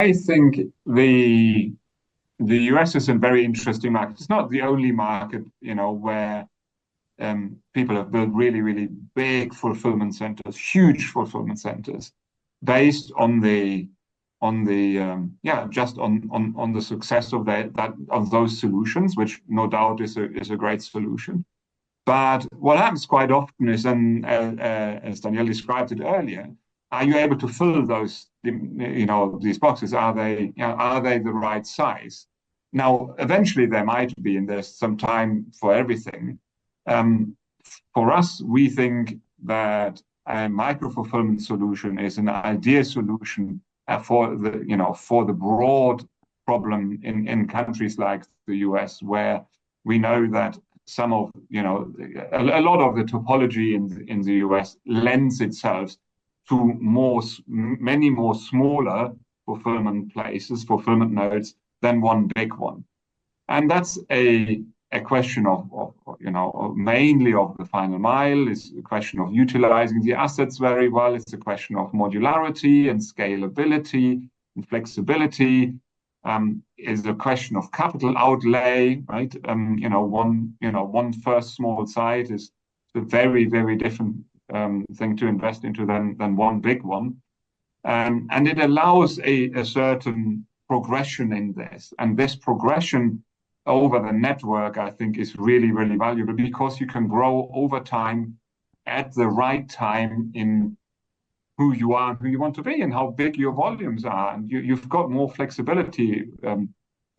I think the US is a very interesting market. It's not the only market, where people have built really, really big fulfillment centers, huge fulfillment centers, based on the success of those solutions, which no doubt is a great solution. But what happens quite often is, and as Danielle described it earlier, are you able to fill these boxes? Are they the right size? Now, eventually there might be, and there's some time for everything. Um, for us, we think that a micro fulfillment solution is an ideal solution for the broad problem in countries like the US, where we know that a lot of the topology in the US lends itself to many more smaller fulfillment nodes than one big one. And that's a question of mainly of the final mile. It's a question of utilizing the assets very well. It's a question of modularity and scalability and flexibility. Is a question of capital outlay, right? One first small site is a very, very different thing to invest into than one big one. And it allows a certain progression in this. And this progression over the network, I think, is really, really valuable because you can grow over time at the right time in who you are and who you want to be and how big your volumes are. And you've got more flexibility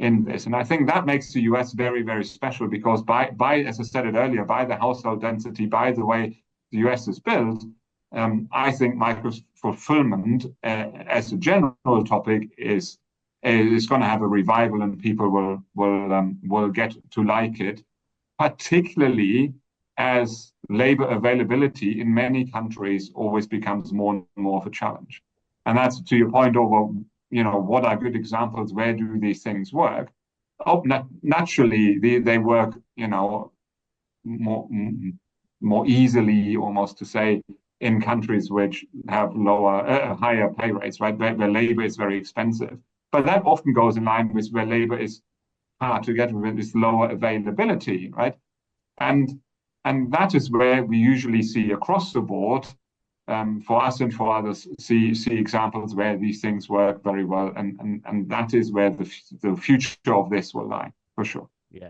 in this. And I think that makes the US very, very special because as I said it earlier, by the household density, by the way the US is built, I think micro fulfillment as a general topic is going to have a revival and people will get to like it, particularly as labor availability in many countries always becomes more and more of a challenge. And that's to your point over, what are good examples? Where do these things work? Oh, naturally, they work, more easily, almost to say, in countries which have higher pay rates, right? Where labor is very expensive. But that often goes in line with where labor is hard to get with this lower availability, right? And that is where we usually see across the board, for us and for others, see examples where these things work very well, and that is where the future of this will lie, for sure. Yeah.